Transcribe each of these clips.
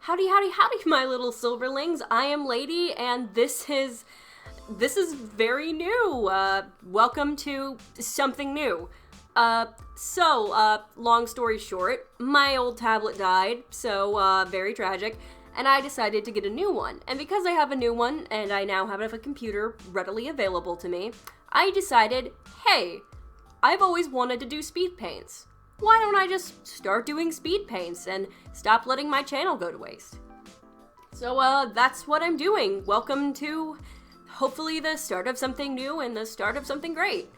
Howdy, howdy, howdy, my little silverlings. I am Lady, and this is very new. Welcome to something new. Long story short, my old tablet died, so, very tragic, and I decided to get a new one. And because I have a new one, and I now have a computer readily available to me, I decided, hey, I've always wanted to do speed paints. Why don't I just start doing speed paints and stop letting my channel go to waste? So, that's what I'm doing. Welcome to, hopefully, the start of something new and the start of something great.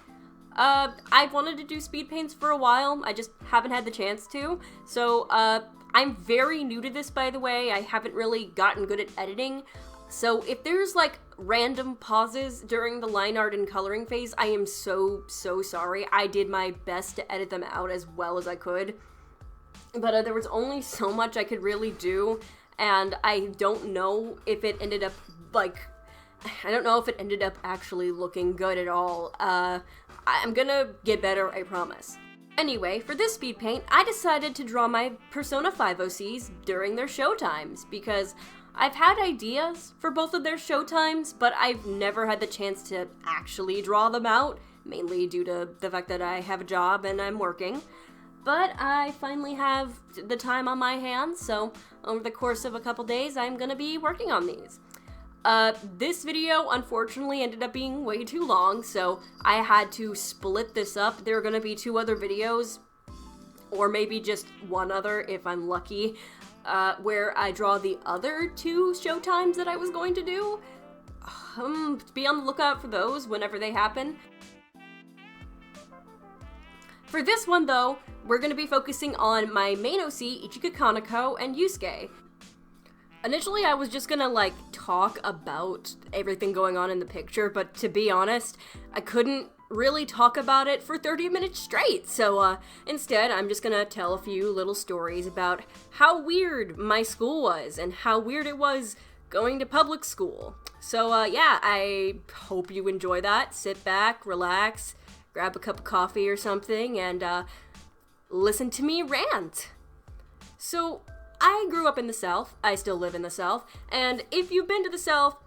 I've wanted to do speed paints for a while, I just haven't had the chance to. So, I'm very new to this, by the way. I haven't really gotten good at editing. So if there's, like, random pauses during the line art and coloring phase, I am so sorry. I did my best to edit them out as well as I could. But there was only so much I could really do, and I don't know if it ended up, actually looking good at all. I'm gonna get better, I promise. Anyway, for this speed paint, I decided to draw my Persona 5 OCs during their showtimes, because I've had ideas for both of their showtimes, but I've never had the chance to actually draw them out, mainly due to the fact that I have a job and I'm working. But I finally have the time on my hands, so over the course of a couple days, I'm gonna be working on these. This video, unfortunately, ended up being way too long, so I had to split this up. There are gonna be 2 other videos, or maybe just 1 other if I'm lucky, where I draw the other 2 showtimes that I was going to do. Be on the lookout for those whenever they happen. For this one, though, we're going to be focusing on my main OC, Ichika Kaneko, and Yusuke. Initially, I was just gonna, talk about everything going on in the picture, but to be honest, I couldn't really talk about it for 30 minutes straight, so instead I'm just gonna tell a few little stories about how weird my school was and how weird it was going to public school. So yeah, I hope you enjoy that. Sit back, relax, grab a cup of coffee or something, and listen to me rant. So I grew up in the South, I still live in the South, and if you've been to the South,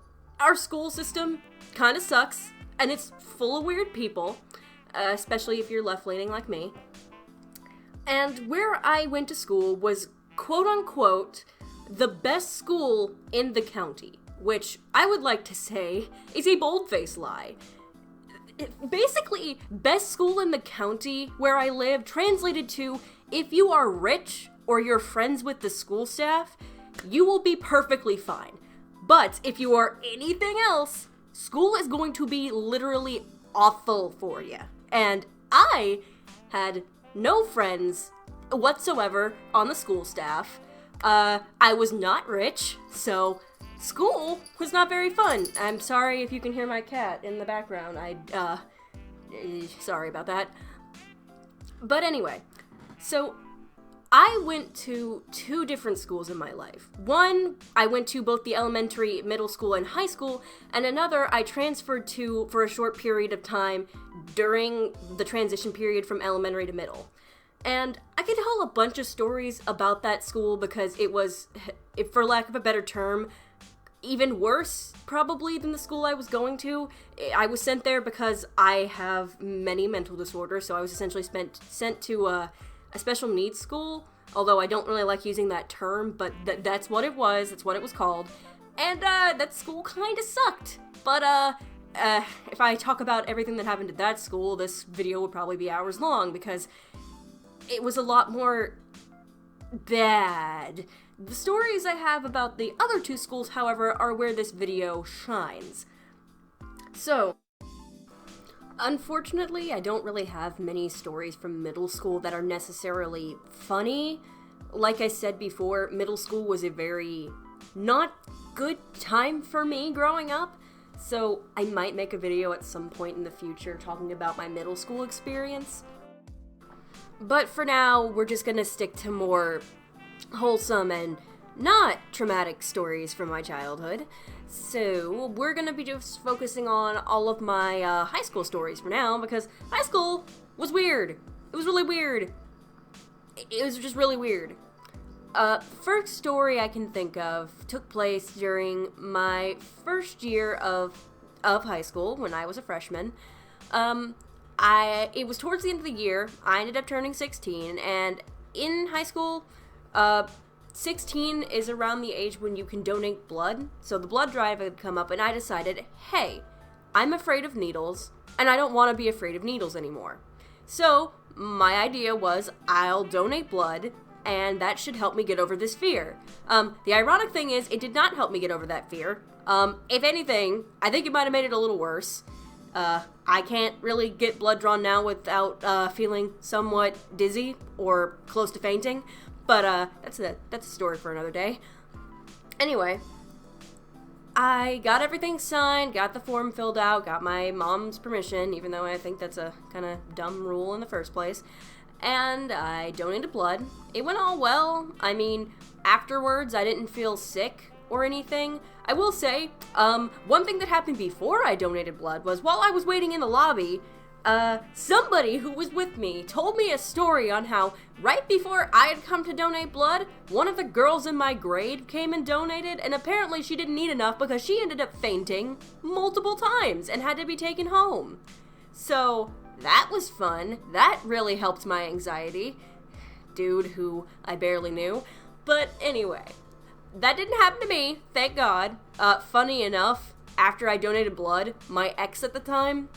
our school system kinda sucks. And it's full of weird people, especially if you're left-leaning like me. And where I went to school was, quote-unquote, the best school in the county, which I would like to say is a bold-faced lie. Basically, best school in the county where I live translated to, if you are rich or you're friends with the school staff, you will be perfectly fine. But if you are anything else, school is going to be literally awful for you. And I had no friends whatsoever on the school staff. I was not rich, so school was not very fun. I'm sorry if you can hear my cat in the background. Sorry about that. But anyway, so I went to 2 different schools in my life. One, I went to both the elementary, middle school, and high school, and another I transferred to for a short period of time during the transition period from elementary to middle. And I could tell a bunch of stories about that school because it was, for lack of a better term, even worse, probably, than the school I was going to. I was sent there because I have many mental disorders, so I was essentially sent to a special needs school, although I don't really like using that term, but that's what it was, that's what it was called, and that school kinda sucked. But if I talk about everything that happened at that school, this video would probably be hours long, because it was a lot more bad. The stories I have about the other 2 schools, however, are where this video shines. So, unfortunately, I don't really have many stories from middle school that are necessarily funny. Like I said before, middle school was a very not good time for me growing up, so I might make a video at some point in the future talking about my middle school experience. But for now, we're just gonna stick to more wholesome and not traumatic stories from my childhood. So, we're gonna be just focusing on all of my high school stories for now, because high school was weird. It was really weird. It was just really weird. First story I can think of took place during my first year of high school when I was a freshman. It was towards the end of the year. I ended up turning 16, and in high school, 16 is around the age when you can donate blood. So the blood drive had come up, and I decided, hey, I'm afraid of needles, and I don't want to be afraid of needles anymore. So my idea was, I'll donate blood, and that should help me get over this fear. The ironic thing is, it did not help me get over that fear. If anything, I think it might have made it a little worse. I can't really get blood drawn now without feeling somewhat dizzy or close to fainting, but that's a story for another day. Anyway, I got everything signed, got the form filled out, got my mom's permission, even though I think that's a kind of dumb rule in the first place, and I donated blood. It went all well. I mean, afterwards I didn't feel sick or anything. I will say, one thing that happened before I donated blood was while I was waiting in the lobby, somebody who was with me told me a story on how right before I had come to donate blood, one of the girls in my grade came and donated, and apparently she didn't need enough because she ended up fainting multiple times and had to be taken home. So that was fun. That really helped my anxiety. Dude who I barely knew. But anyway, that didn't happen to me, thank God. Funny enough, after I donated blood, my ex at the time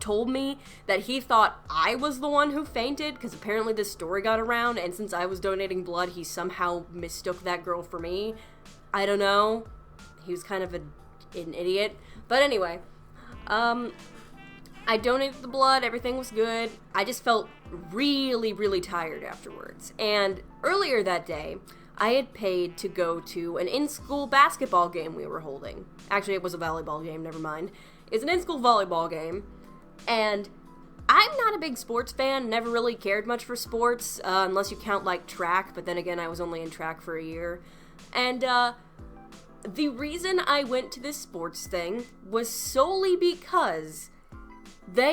told me that he thought I was the one who fainted, because apparently this story got around, and since I was donating blood, he somehow mistook that girl for me. I don't know. He was kind of an idiot. But anyway, I donated the blood, everything was good. I just felt really, really tired afterwards. And earlier that day, I had paid to go to an in-school basketball game we were holding. Actually, it was a volleyball game, never mind. It's an in-school volleyball game. And I'm not a big sports fan, never really cared much for sports, unless you count, like, track, but then again, I was only in track for a year. And, the reason I went to this sports thing was solely because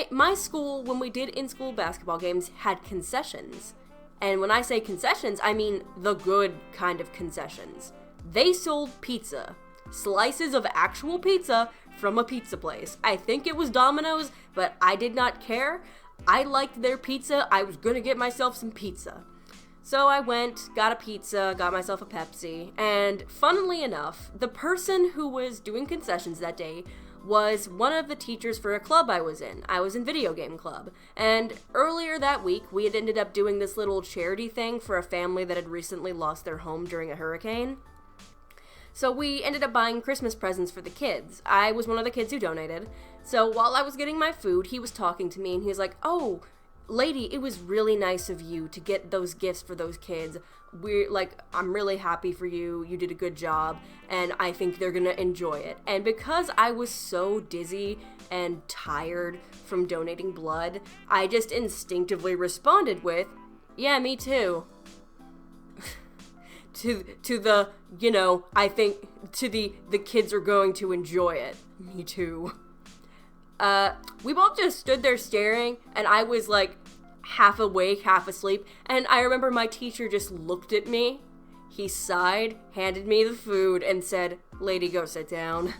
my school, when we did in-school basketball games, had concessions. And when I say concessions, I mean the good kind of concessions. They sold pizza. Slices of actual pizza from a pizza place. I think it was Domino's, but I did not care. I liked their pizza. I was gonna get myself some pizza. So I went, got a pizza, got myself a Pepsi, and funnily enough, the person who was doing concessions that day was one of the teachers for a club I was in. I was in video game club. And earlier that week, we had ended up doing this little charity thing for a family that had recently lost their home during a hurricane. So we ended up buying Christmas presents for the kids. I was one of the kids who donated. So while I was getting my food, he was talking to me and he was like, "Oh, lady, it was really nice of you to get those gifts for those kids. I'm really happy for you. You did a good job, and I think they're gonna enjoy it." And because I was so dizzy and tired from donating blood, I just instinctively responded with, "Yeah, me too." the kids are going to enjoy it. Me too. We both just stood there staring, and I was like half awake, half asleep, and I remember my teacher just looked at me, he sighed, handed me the food, and said, "Lady, go sit down."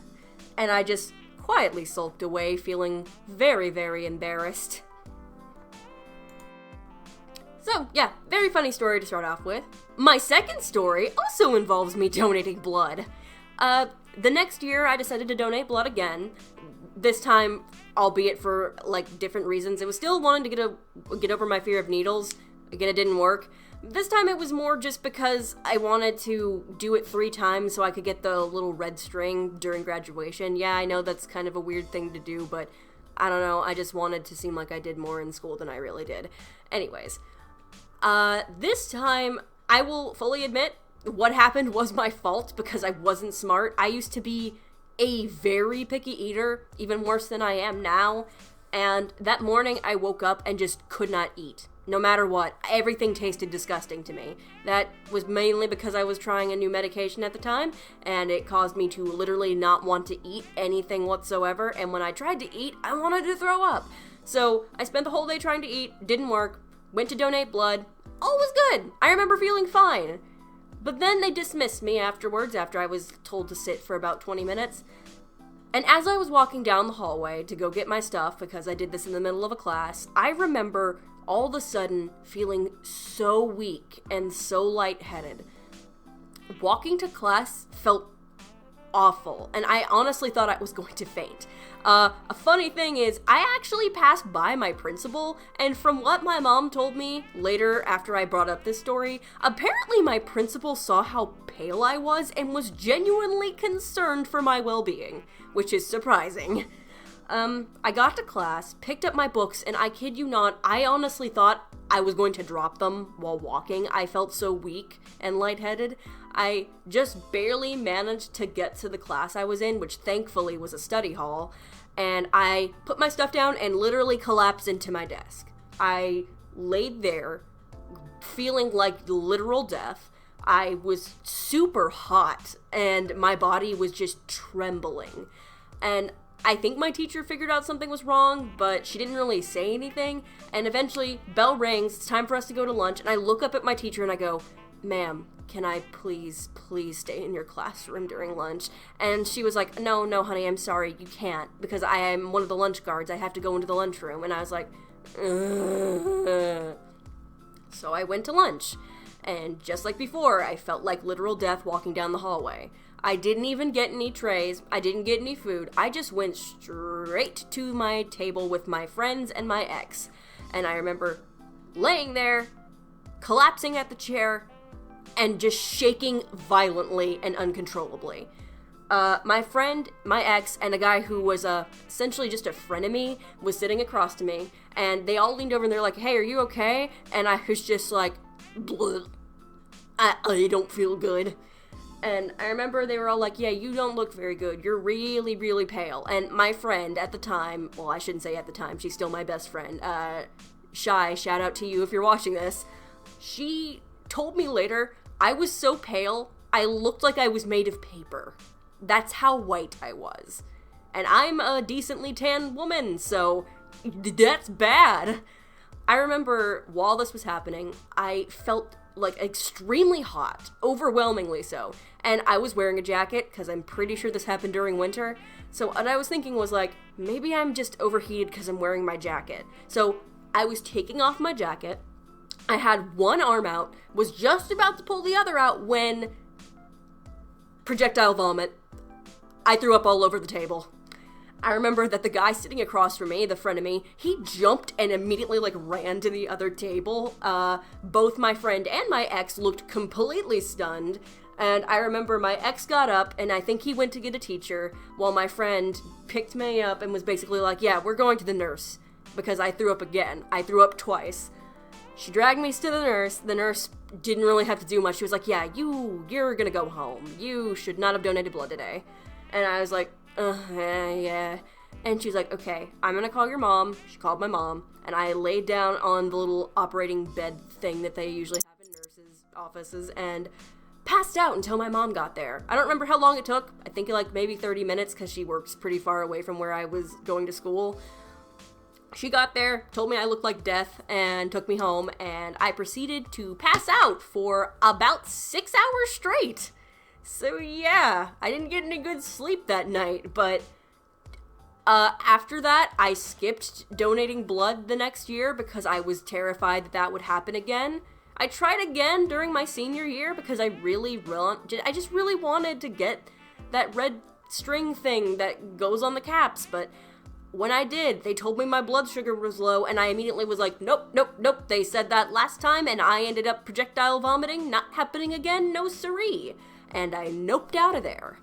And I just quietly sulked away, feeling very, very embarrassed. So, yeah, very funny story to start off with. My second story also involves me donating blood. The next year, I decided to donate blood again. This time, albeit for, different reasons. It was still wanting to get over my fear of needles. Again, it didn't work. This time, it was more just because I wanted to do it 3 times so I could get the little red string during graduation. Yeah, I know that's kind of a weird thing to do, but I don't know. I just wanted to seem like I did more in school than I really did. Anyways. This time, I will fully admit, what happened was my fault because I wasn't smart. I used to be a very picky eater, even worse than I am now, and that morning I woke up and just could not eat. No matter what, everything tasted disgusting to me. That was mainly because I was trying a new medication at the time, and it caused me to literally not want to eat anything whatsoever, and when I tried to eat, I wanted to throw up. So, I spent the whole day trying to eat, didn't work, went to donate blood, all was good. I remember feeling fine. But then they dismissed me afterwards, after I was told to sit for about 20 minutes. And as I was walking down the hallway to go get my stuff, because I did this in the middle of a class, I remember all of a sudden feeling so weak and so lightheaded. Walking to class felt awful, and I honestly thought I was going to faint. A funny thing is, I actually passed by my principal, and from what my mom told me later after I brought up this story, apparently my principal saw how pale I was and was genuinely concerned for my well-being, which is surprising. I got to class, picked up my books, and I kid you not, I honestly thought I was going to drop them while walking. I felt so weak and lightheaded. I just barely managed to get to the class I was in, which thankfully was a study hall, and I put my stuff down and literally collapsed into my desk. I laid there, feeling like literal death. I was super hot, and my body was just trembling. And I think my teacher figured out something was wrong, but she didn't really say anything, and eventually, bell rings, it's time for us to go to lunch, and I look up at my teacher and I go, "Ma'am, can I please stay in your classroom during lunch?" And she was like, no, honey, I'm sorry, you can't, because I am one of the lunch guards, I have to go into the lunchroom. And I was like, ugh. So I went to lunch, and just like before, I felt like literal death walking down the hallway. I didn't even get any trays, I didn't get any food, I just went straight to my table with my friends and my ex. And I remember laying there, collapsing at the chair, and just shaking violently and uncontrollably. My friend, my ex, and a guy who was essentially just a frenemy was sitting across to me, and they all leaned over and they're like, "Hey, are you okay?" And I was just like, I don't feel good. And I remember they were all like, "Yeah, you don't look very good. You're really, really pale." And my friend at the time, well, I shouldn't say at the time, she's still my best friend, Shy, shout out to you if you're watching this. She told me later, I was so pale, I looked like I was made of paper. That's how white I was. And I'm a decently tan woman, so that's bad. I remember while this was happening, I felt like extremely hot, overwhelmingly so. And I was wearing a jacket, because I'm pretty sure this happened during winter. So what I was thinking was like, maybe I'm just overheated because I'm wearing my jacket. So I was taking off my jacket, I had one arm out, was just about to pull the other out when projectile vomit. I threw up all over the table. I remember that the guy sitting across from me, the frenemy, he jumped and immediately ran to the other table. Both my friend and my ex looked completely stunned. And I remember my ex got up and I think he went to get a teacher while my friend picked me up and was basically like, "Yeah, we're going to the nurse," because I threw up again. I threw up twice. She dragged me to the nurse. The nurse didn't really have to do much. She was like, "Yeah, you're gonna go home. You should not have donated blood today." And I was like, yeah. And she was like, "Okay, I'm gonna call your mom." She called my mom, and I laid down on the little operating bed thing that they usually have in nurses' offices, and passed out until my mom got there. I don't remember how long it took. I think maybe 30 minutes, because she works pretty far away from where I was going to school. She got there, told me I looked like death, and took me home, and I proceeded to pass out for about 6 hours straight. So yeah, I didn't get any good sleep that night, but after that, I skipped donating blood the next year because I was terrified that would happen again. I tried again during my senior year because I just really wanted to get that red string thing that goes on the caps, but when I did, they told me my blood sugar was low, and I immediately was like, nope, they said that last time, and I ended up projectile vomiting, not happening again, no siree. And I noped out of there.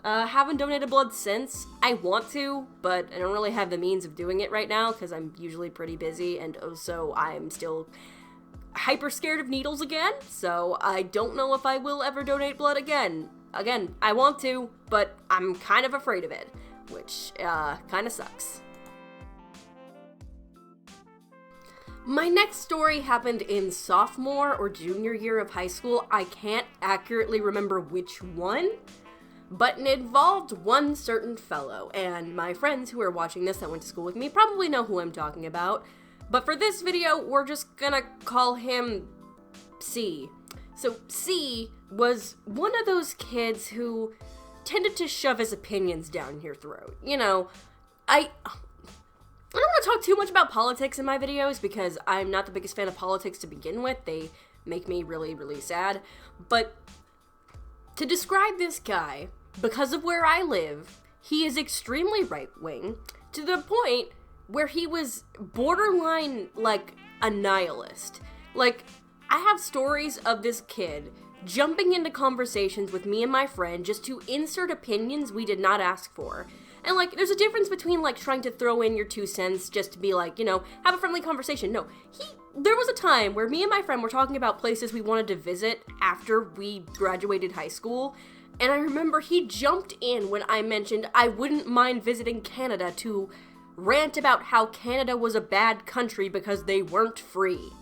Haven't donated blood since. I want to, but I don't really have the means of doing it right now, because I'm usually pretty busy, and also I'm still hyper scared of needles again, so I don't know if I will ever donate blood again. Again, I want to, but I'm kind of afraid of it, which kind of sucks. My next story happened in sophomore or junior year of high school. I can't accurately remember which one, but it involved one certain fellow, and my friends who are watching this that went to school with me probably know who I'm talking about. But for this video, we're just gonna call him C. So C was one of those kids who tended to shove his opinions down your throat. You know, I don't want to talk too much about politics in my videos because I'm not the biggest fan of politics to begin with. They make me really, really sad. But to describe this guy, because of where I live, he is extremely right-wing to the point where he was borderline, like, a nihilist. Like, I have stories of this kid jumping into conversations with me and my friend just to insert opinions we did not ask for. And, like, there's a difference between, like, trying to throw in your 2 cents just to be like, you know, have a friendly conversation. No, there was a time where me and my friend were talking about places we wanted to visit after we graduated high school, and I remember he jumped in when I mentioned I wouldn't mind visiting Canada to rant about how Canada was a bad country because they weren't free,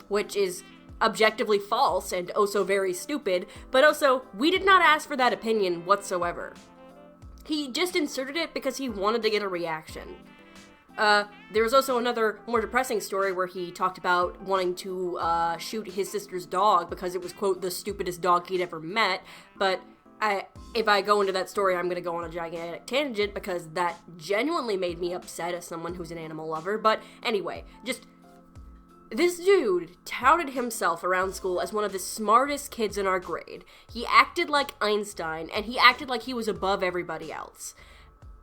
which is objectively false and oh so very stupid, but also, we did not ask for that opinion whatsoever. He just inserted it because he wanted to get a reaction. There was also another more depressing story where he talked about wanting to shoot his sister's dog because it was, quote, the stupidest dog he'd ever met, but if I go into that story, I'm going to go on a gigantic tangent because that genuinely made me upset as someone who's an animal lover. But anyway, this dude touted himself around school as one of the smartest kids in our grade. He acted like Einstein, and he acted like he was above everybody else.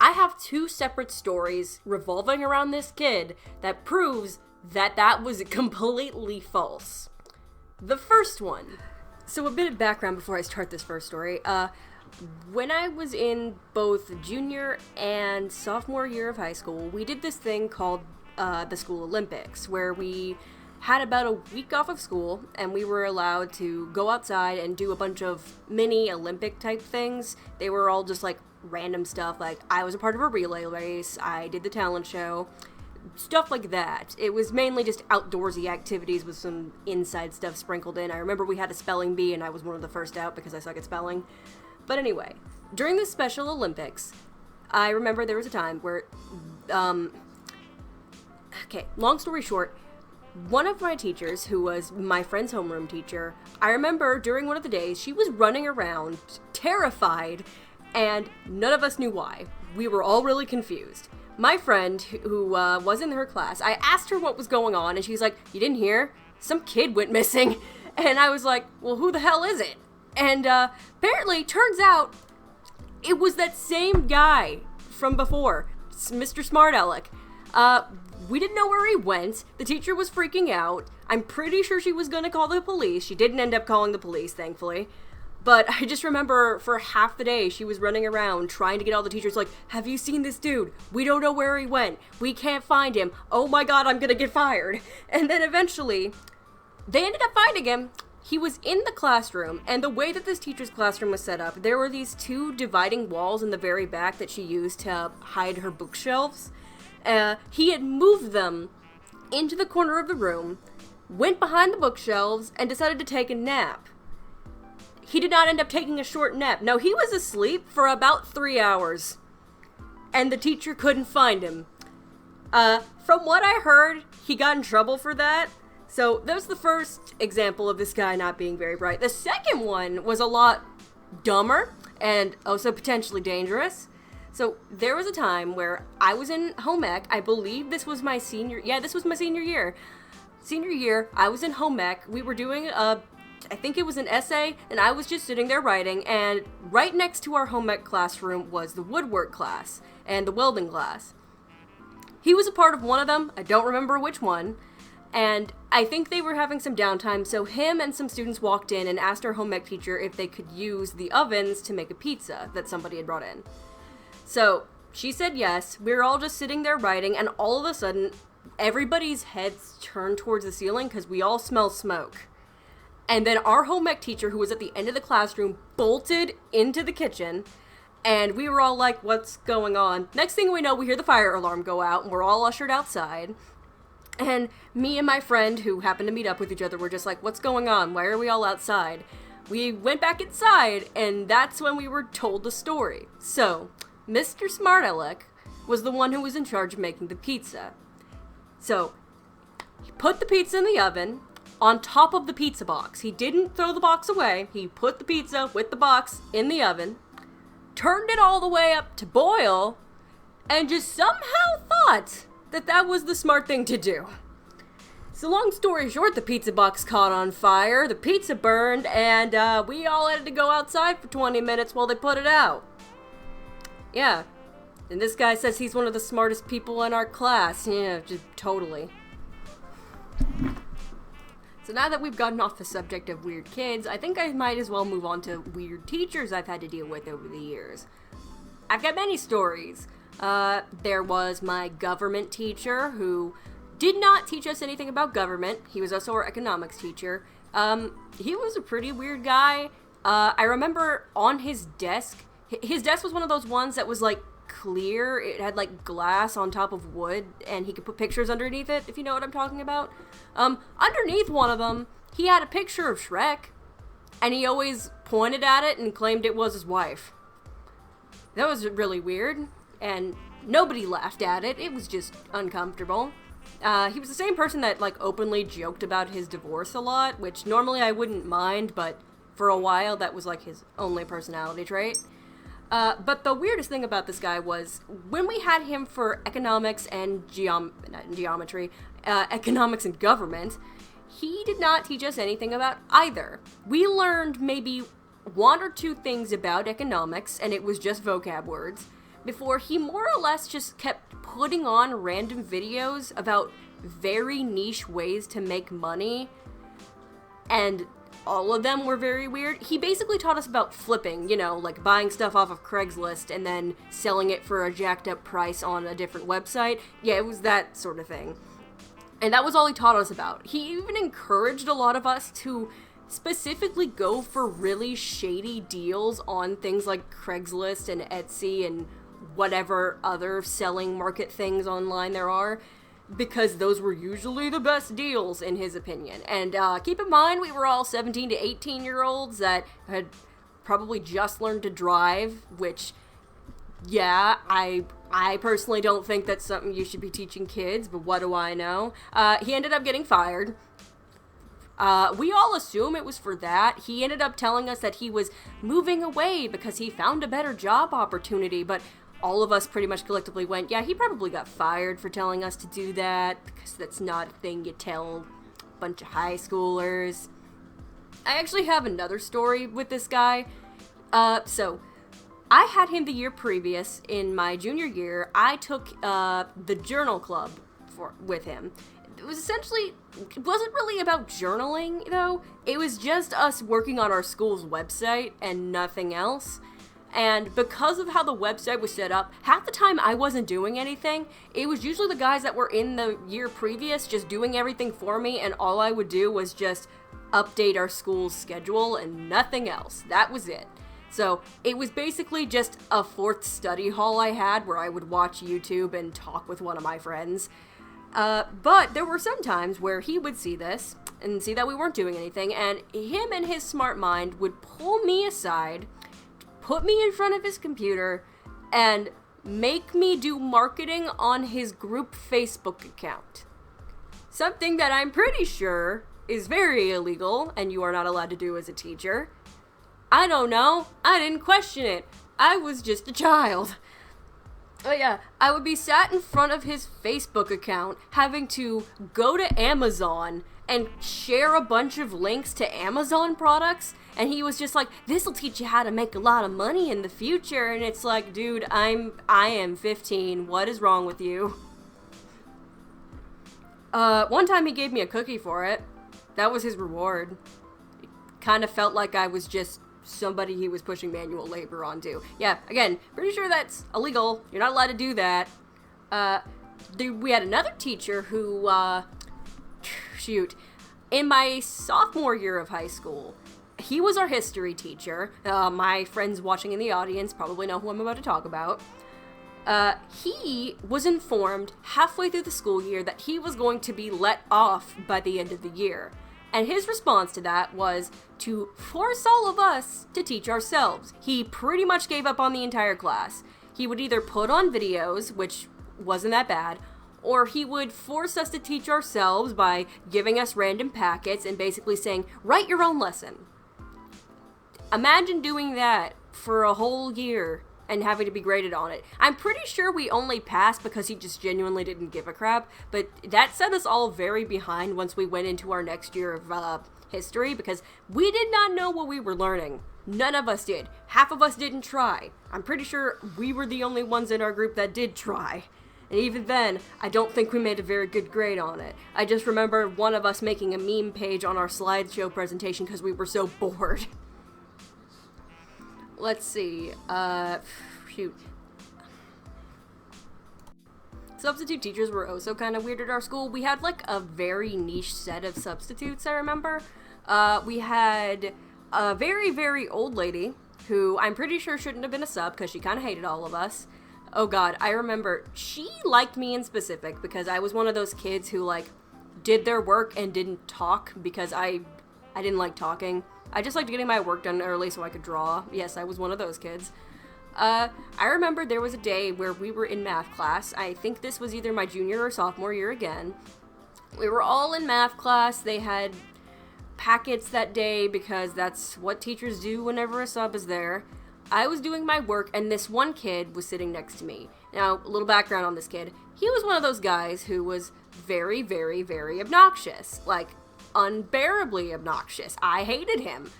I have 2 separate stories revolving around this kid that proves that that was completely false. The first one. So a bit of background before I start this first story. When I was in both junior and sophomore year of high school, we did this thing called the School Olympics, where we had about a week off of school, and we were allowed to go outside and do a bunch of mini Olympic type things. They were all just like random stuff, like I was a part of a relay race, I did the talent show, stuff like that. It was mainly just outdoorsy activities with some inside stuff sprinkled in. I remember we had a spelling bee and I was one of the first out because I suck at spelling. But anyway, during the Special Olympics, I remember there was a time where, okay, long story short, one of my teachers, who was my friend's homeroom teacher, I remember during one of the days, she was running around terrified, and none of us knew why. We were all really confused. My friend, who was in her class, I asked her what was going on, and she's like, "You didn't hear? Some kid went missing." And I was like, "Well, who the hell is it?" And apparently, turns out, it was that same guy from before, Mr. Smart Aleck. We didn't know where he went. The teacher was freaking out. I'm pretty sure she was going to call the police. She didn't end up calling the police, thankfully. But I just remember for half the day, she was running around trying to get all the teachers like, "Have you seen this dude? We don't know where he went. We can't find him. Oh my god, I'm going to get fired." And then eventually, they ended up finding him. He was in the classroom, and the way that this teacher's classroom was set up, there were these 2 dividing walls in the very back that she used to hide her bookshelves. He had moved them into the corner of the room, went behind the bookshelves, and decided to take a nap. He did not end up taking a short nap. No, he was asleep for about 3 hours, and the teacher couldn't find him. From what I heard, he got in trouble for that. So that was the first example of this guy not being very bright. The second one was a lot dumber and also potentially dangerous. So there was a time where I was in home ec. I believe this was my senior year. Senior year, I was in home ec. We were doing I think it was an essay, and I was just sitting there writing, and right next to our home ec classroom was the woodwork class and the welding class. He was a part of one of them. I don't remember which one. And I think they were having some downtime, so him and some students walked in and asked our home ec teacher if they could use the ovens to make a pizza that somebody had brought in. So she said yes. We were all just sitting there writing, and all of a sudden, everybody's heads turned towards the ceiling because we all smell smoke. And then our home ec teacher, who was at the end of the classroom, bolted into the kitchen, and we were all like, "What's going on?" Next thing we know, we hear the fire alarm go out, and we're all ushered outside. And me and my friend, who happened to meet up with each other, were just like, "What's going on? Why are we all outside?" We went back inside, and that's when we were told the story. So, Mr. Smart Aleck was the one who was in charge of making the pizza. So, he put the pizza in the oven, on top of the pizza box. He didn't throw the box away. He put the pizza with the box in the oven, turned it all the way up to boil, and just somehow thought that that was the smart thing to do. So long story short, the pizza box caught on fire, the pizza burned, and we all had to go outside for 20 minutes while they put it out. Yeah. And this guy says he's one of the smartest people in our class. Yeah, just totally. So now that we've gotten off the subject of weird kids, I think I might as well move on to weird teachers I've had to deal with over the years. I've got many stories. There was my government teacher who did not teach us anything about government. He was also our economics teacher. He was a pretty weird guy. I remember on his desk was one of those ones that was like clear. It had like glass on top of wood, and he could put pictures underneath it, if you know what I'm talking about. Underneath one of them, he had a picture of Shrek, and he always pointed at it and claimed it was his wife. That was really weird, and nobody laughed at it. It was just uncomfortable. He was the same person that like openly joked about his divorce a lot, which normally I wouldn't mind, but for a while that was like his only personality trait. But the weirdest thing about this guy was when we had him for economics and economics and government, he did not teach us anything about either. We learned maybe one or two things about economics, and it was just vocab words, before he more or less just kept putting on random videos about very niche ways to make money, and all of them were very weird. He basically taught us about flipping, like buying stuff off of Craigslist and then selling it for a jacked up price on a different website. Yeah, it was that sort of thing. And that was all he taught us about. He even encouraged a lot of us to specifically go for really shady deals on things like Craigslist and Etsy and whatever other selling market things online there are, because those were usually the best deals in his opinion. And keep in mind, we were all 17 to 18-year-olds that had probably just learned to drive, which, yeah, I personally don't think that's something you should be teaching kids, but what do I know? He ended up getting fired. We all assume it was for that. He ended up telling us that he was moving away because he found a better job opportunity, but all of us pretty much collectively went, yeah, he probably got fired for telling us to do that, because that's not a thing you tell a bunch of high schoolers. I actually have another story with this guy. So I had him the year previous. In my junior year, I took the journal club with him. It wasn't really about journaling, though. It was just us working on our school's website and nothing else. And because of how the website was set up, half the time I wasn't doing anything. It was usually the guys that were in the year previous just doing everything for me, and all I would do was just update our school's schedule and nothing else. That was it. So it was basically just a fourth study hall I had where I would watch YouTube and talk with one of my friends. But there were some times where he would see this and see that we weren't doing anything, and him and his smart mind would pull me aside, put me in front of his computer, and make me do marketing on his group Facebook account. Something that I'm pretty sure is very illegal and you are not allowed to do as a teacher. I don't know. I didn't question it. I was just a child. Oh yeah, I would be sat in front of his Facebook account having to go to Amazon and share a bunch of links to Amazon products, and he was just like, this'll teach you how to make a lot of money in the future, and it's like, dude, I am 15, what is wrong with you? One time he gave me a cookie for it. That was his reward. It kind of felt like I was just somebody he was pushing manual labor onto. Yeah, again, pretty sure that's illegal. You're not allowed to do that. We had another teacher who, in my sophomore year of high school, he was our history teacher. My friends watching in the audience probably know who I'm about to talk about. He was informed halfway through the school year that he was going to be let off by the end of the year. And his response to that was to force all of us to teach ourselves. He pretty much gave up on the entire class. He would either put on videos, which wasn't that bad, or he would force us to teach ourselves by giving us random packets and basically saying, write your own lesson. Imagine doing that for a whole year and having to be graded on it. I'm pretty sure we only passed because he just genuinely didn't give a crap, but that set us all very behind once we went into our next year of history, because we did not know what we were learning. None of us did. Half of us didn't try. I'm pretty sure we were the only ones in our group that did try. And even then, I don't think we made a very good grade on it. I just remember one of us making a meme page on our slideshow presentation because we were so bored. Let's see, shoot. Substitute teachers were also kind of weird at our school. We had, like, a very niche set of substitutes, I remember. We had a very, very old lady, who I'm pretty sure shouldn't have been a sub, because she kind of hated all of us. Oh god, I remember, she liked me in specific, because I was one of those kids who, like, did their work and didn't talk, because I didn't like talking. I just liked getting my work done early so I could draw. Yes, I was one of those kids. I remember there was a day where we were in math class. I think this was either my junior or sophomore year again. We were all in math class. They had packets that day because that's what teachers do whenever a sub is there. I was doing my work and this one kid was sitting next to me. Now, a little background on this kid. He was one of those guys who was very, very, very obnoxious. Like, unbearably obnoxious. I hated him.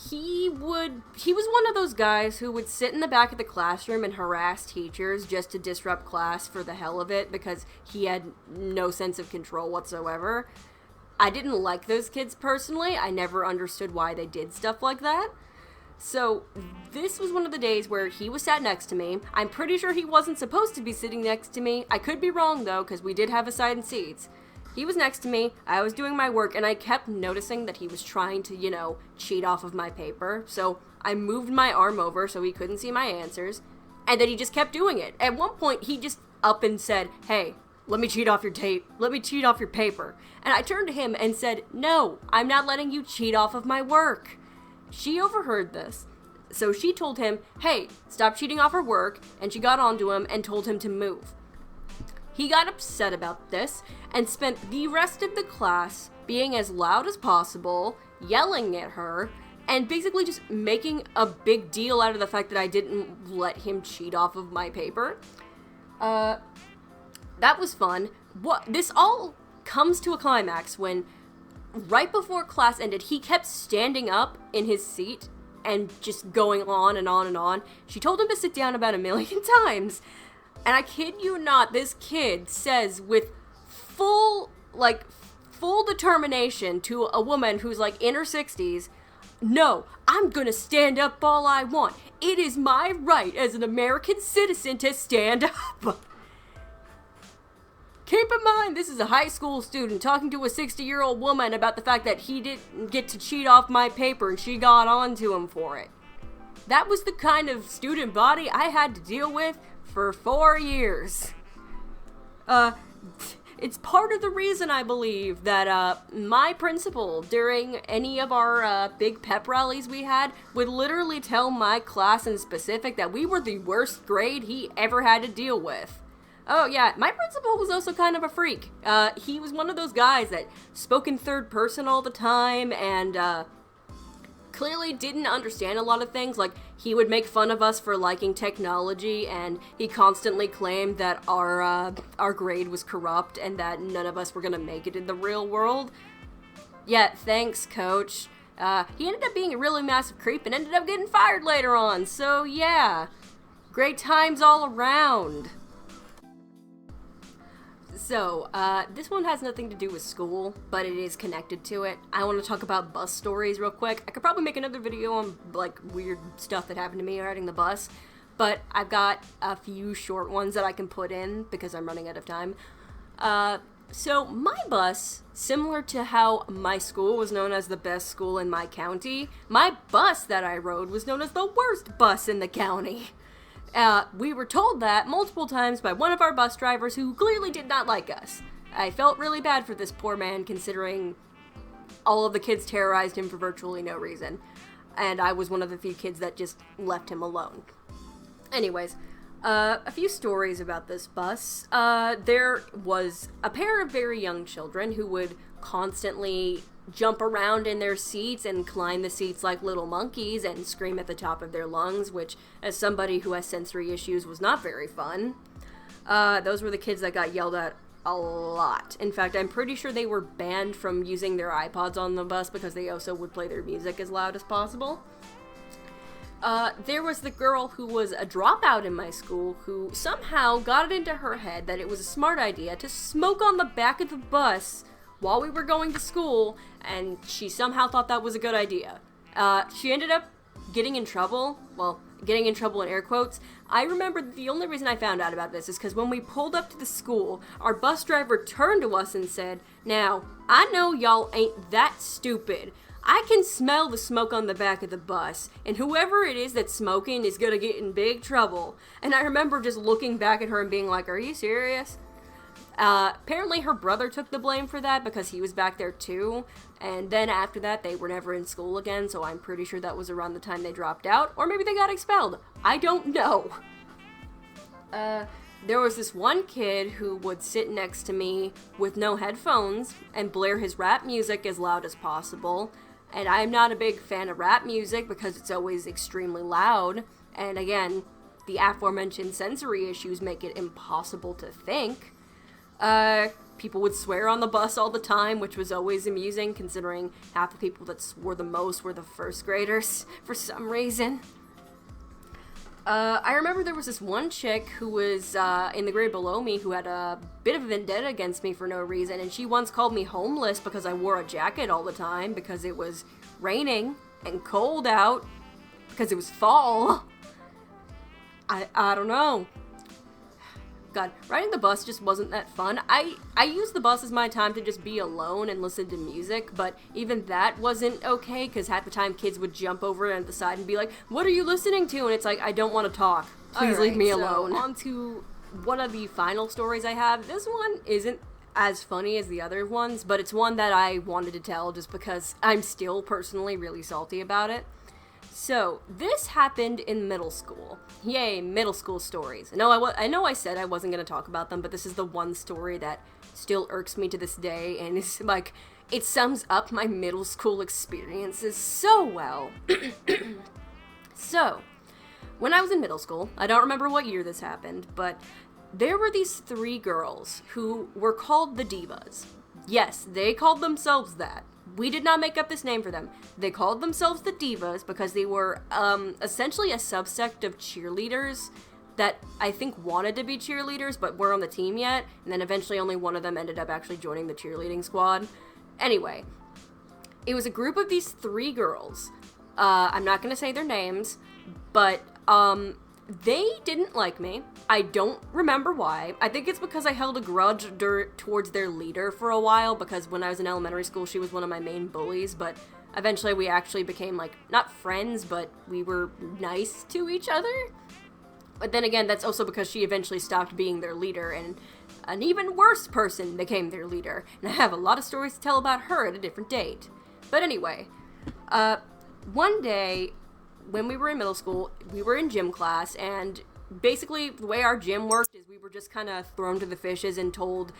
He was one of those guys who would sit in the back of the classroom and harass teachers just to disrupt class for the hell of it because he had no sense of control whatsoever. I didn't like those kids personally. I never understood why they did stuff like that. So, this was one of the days where he was sat next to me. I'm pretty sure he wasn't supposed to be sitting next to me. I could be wrong though, because we did have assigned seats. He was next to me, I was doing my work, and I kept noticing that he was trying to, cheat off of my paper. So I moved my arm over so he couldn't see my answers, and then he just kept doing it. At one point, he just up and said, "Hey, let me cheat off your let me cheat off your paper." And I turned to him and said, "No, I'm not letting you cheat off of my work." She overheard this, so she told him, "Hey, stop cheating off her work," and she got onto him and told him to move. He got upset about this and spent the rest of the class being as loud as possible, yelling at her, and basically just making a big deal out of the fact that I didn't let him cheat off of my paper. That was fun. This all comes to a climax when, right before class ended, he kept standing up in his seat and just going on and on and on. She told him to sit down about 1,000,000 times. And I kid you not, this kid says with full determination to a woman who's like in her 60s, "No, I'm gonna stand up all I want. It is my right as an American citizen to stand up." Keep in mind, this is a high school student talking to a 60-year-old woman about the fact that he didn't get to cheat off my paper and she got on to him for it. That was the kind of student body I had to deal with for 4 years. It's part of the reason I believe that my principal, during any of our big pep rallies we had, would literally tell my class in specific that we were the worst grade he ever had to deal with. Oh yeah, my principal was also kind of a freak. He was one of those guys that spoke in third person all the time and clearly didn't understand a lot of things. Like, he would make fun of us for liking technology, and he constantly claimed that our grade was corrupt and that none of us were gonna make it in the real world. Yeah, thanks, coach. He ended up being a really massive creep and ended up getting fired later on, so yeah. Great times all around. So, this one has nothing to do with school, but it is connected to it. I want to talk about bus stories real quick. I could probably make another video on, like, weird stuff that happened to me riding the bus, but I've got a few short ones that I can put in because I'm running out of time. So my bus, similar to how my school was known as the best school in my county, my bus that I rode was known as the worst bus in the county. We were told that multiple times by one of our bus drivers who clearly did not like us. I felt really bad for this poor man considering all of the kids terrorized him for virtually no reason. And I was one of the few kids that just left him alone. Anyways, A few stories about this bus. There was a pair of very young children who would constantly jump around in their seats and climb the seats like little monkeys and scream at the top of their lungs, which, as somebody who has sensory issues, was not very fun. Those were the kids that got yelled at a lot. In fact, I'm pretty sure they were banned from using their iPods on the bus because they also would play their music as loud as possible. There was the girl who was a dropout in my school who somehow got it into her head that it was a smart idea to smoke on the back of the bus while we were going to school, and she somehow thought that was a good idea. She ended up getting in trouble. Well, getting in trouble in air quotes. I remember the only reason I found out about this is because when we pulled up to the school, our bus driver turned to us and said, "Now, I know y'all ain't that stupid. I can smell the smoke on the back of the bus, and whoever it is that's smoking is gonna get in big trouble." And I remember just looking back at her and being like, "Are you serious?" Apparently her brother took the blame for that because he was back there too, and then after that they were never in school again, so I'm pretty sure that was around the time they dropped out, or maybe they got expelled. I don't know. There was this one kid who would sit next to me with no headphones and blare his rap music as loud as possible, and I'm not a big fan of rap music because it's always extremely loud, and again, the aforementioned sensory issues make it impossible to think. People would swear on the bus all the time, which was always amusing, considering half the people that swore the most were the first graders, for some reason. I remember there was this one chick who was, in the grade below me who had a bit of a vendetta against me for no reason, and she once called me homeless because I wore a jacket all the time because it was raining and cold out, because it was fall. I don't know. God, riding the bus just wasn't that fun. I used the bus as my time to just be alone and listen to music, but even that wasn't okay, because half the time kids would jump over at the side and be like, "What are you listening to?" And it's like, I don't want to talk. Please leave me alone. On to one of the final stories I have. This one isn't as funny as the other ones, but it's one that I wanted to tell just because I'm still personally really salty about it. So, this happened in middle school. Yay, middle school stories. I know I said I wasn't going to talk about them, but this is the one story that still irks me to this day, and it's like, it sums up my middle school experiences so well. So, when I was in middle school, I don't remember what year this happened, but there were these 3 girls who were called the Divas. Yes, they called themselves that. We did not make up this name for them. They called themselves the Divas because they were essentially a subsect of cheerleaders that I think wanted to be cheerleaders but weren't on the team yet, and then eventually only one of them ended up actually joining the cheerleading squad. Anyway, it was a group of these 3 girls. I'm not going to say their names, but they didn't like me. I don't remember why. I think it's because I held a grudge towards their leader for a while, because when I was in elementary school, she was one of my main bullies, but eventually we actually became, like, not friends, but we were nice to each other. But then again, that's also because she eventually stopped being their leader, and an even worse person became their leader. And I have a lot of stories to tell about her at a different date. But anyway, one day, when we were in middle school, we were in gym class, and basically the way our gym worked is we were just kind of thrown to the fishes and told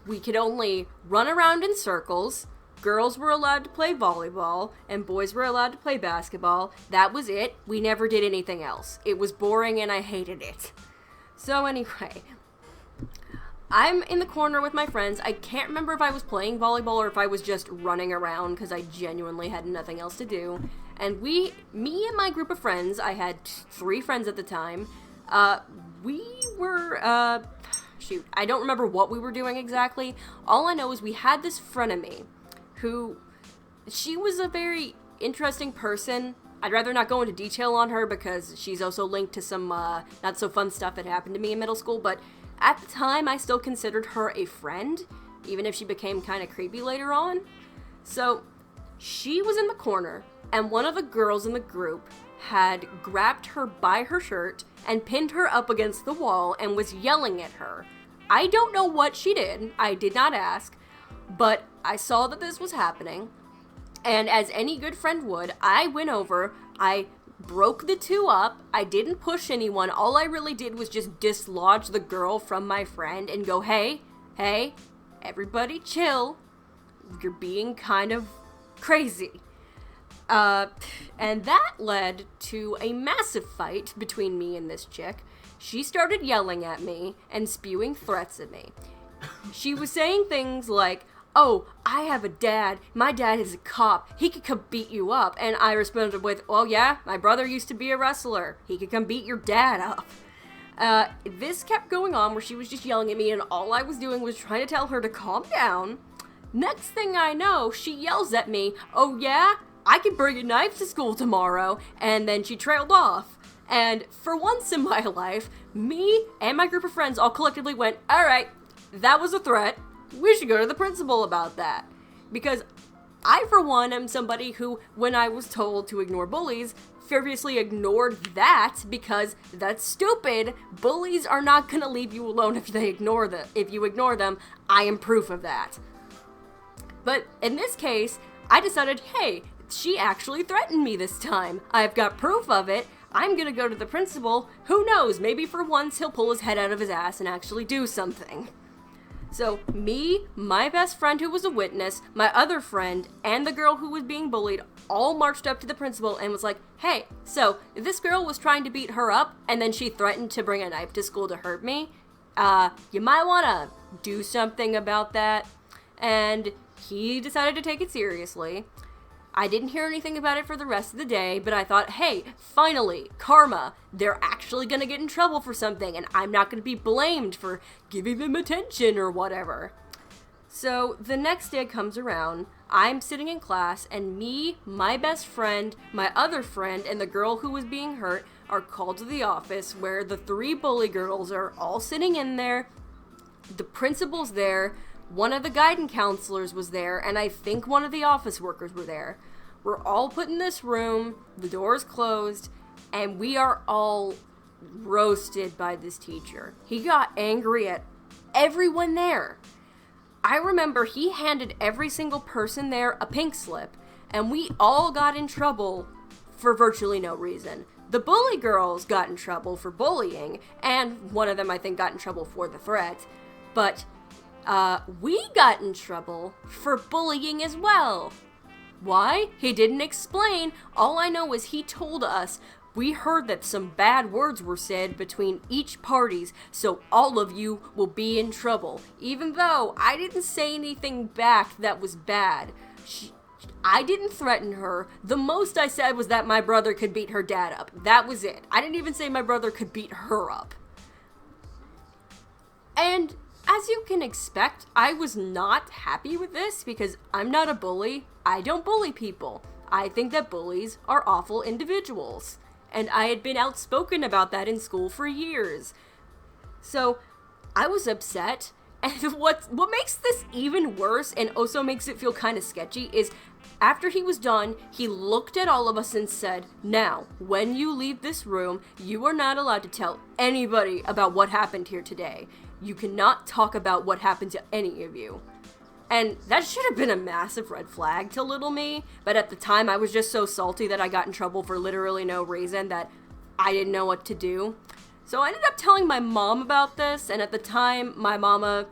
we could only run around in circles, girls were allowed to play volleyball, and boys were allowed to play basketball. That was it. We never did anything else. It was boring and I hated it. So anyway, I'm in the corner with my friends. I can't remember if I was playing volleyball or if I was just running around because I genuinely had nothing else to do. And me and my group of friends, I had 3 friends at the time, we were, I don't remember what we were doing exactly. All I know is we had this frenemy who, she was a very interesting person. I'd rather not go into detail on her because she's also linked to some, not so fun stuff that happened to me in middle school, but at the time I still considered her a friend, even if she became kind of creepy later on. So, she was in the corner, and one of the girls in the group had grabbed her by her shirt and pinned her up against the wall and was yelling at her. I don't know what she did, I did not ask, but I saw that this was happening, and as any good friend would, I went over, I broke the two up. I didn't push anyone. All I really did was just dislodge the girl from my friend and go, hey, everybody chill. You're being kind of crazy. And that led to a massive fight between me and this chick. She started yelling at me and spewing threats at me. She was saying things like, oh, I have a dad. My dad is a cop. He could come beat you up. And I responded with, oh yeah, my brother used to be a wrestler. He could come beat your dad up. This kept going on where she was just yelling at me, and all I was doing was trying to tell her to calm down. Next thing I know, she yells at me, oh yeah, I can bring a knife to school tomorrow. And then she trailed off. And for once in my life, me and my group of friends all collectively went, all right, that was a threat. We should go to the principal about that. Because I, for one, am somebody who, when I was told to ignore bullies, furiously ignored that because that's stupid. Bullies are not going to leave you alone if you ignore them. I am proof of that. But in this case, I decided, hey, she actually threatened me this time. I've got proof of it. I'm going to go to the principal. Who knows? Maybe for once he'll pull his head out of his ass and actually do something. So me, my best friend who was a witness, my other friend, and the girl who was being bullied all marched up to the principal and was like, hey, so this girl was trying to beat her up and then she threatened to bring a knife to school to hurt me. You might want to do something about that. And he decided to take it seriously. I didn't hear anything about it for the rest of the day, but I thought, hey, finally, karma. They're actually going to get in trouble for something, and I'm not going to be blamed for giving them attention or whatever. So the next day comes around, I'm sitting in class, and me, my best friend, my other friend, and the girl who was being hurt are called to the office where the 3 bully girls are all sitting in there. The principal's there. One of the guidance counselors was there, and I think one of the office workers were there. We're all put in this room, the door's closed, and we are all roasted by this teacher. He got angry at everyone there. I remember he handed every single person there a pink slip, and we all got in trouble for virtually no reason. The bully girls got in trouble for bullying, and one of them I think got in trouble for the threat, but we got in trouble for bullying as well. Why? He didn't explain. All I know is he told us we heard that some bad words were said between each parties, so all of you will be in trouble. Even though I didn't say anything back that was bad. I didn't threaten her. The most I said was that my brother could beat her dad up. That was it. I didn't even say my brother could beat her up. And as you can expect, I was not happy with this because I'm not a bully. I don't bully people. I think that bullies are awful individuals. And I had been outspoken about that in school for years. So I was upset. And what makes this even worse and also makes it feel kind of sketchy is after he was done, he looked at all of us and said, now, when you leave this room, you are not allowed to tell anybody about what happened here today. You cannot talk about what happened to any of you. And that should have been a massive red flag to little me, but at the time I was just so salty that I got in trouble for literally no reason that I didn't know what to do. So I ended up telling my mom about this, and at the time, my mama,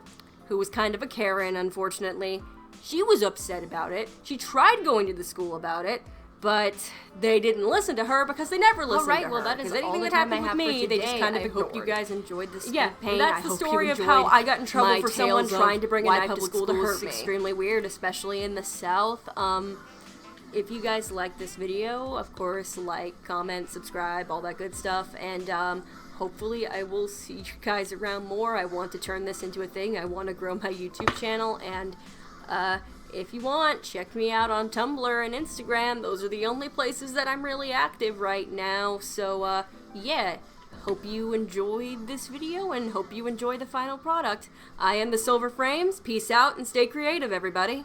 who was kind of a Karen, unfortunately, she was upset about it. She tried going to the school about it, but they didn't listen to her because they never listened to her. Well, that is anything that happened with me, they just kind of ignored. I hope you guys enjoyed this campaign. That's the story of how I got in trouble for someone trying to bring a knife to school to hurt me. Extremely weird, especially in the South. If you guys like this video, of course, like, comment, subscribe, all that good stuff, and hopefully I will see you guys around more. I want to turn this into a thing. I want to grow my YouTube channel, and if you want, check me out on Tumblr and Instagram. Those are the only places that I'm really active right now. So, yeah. Hope you enjoyed this video and hope you enjoy the final product. I am the Silver Frames. Peace out and stay creative, everybody.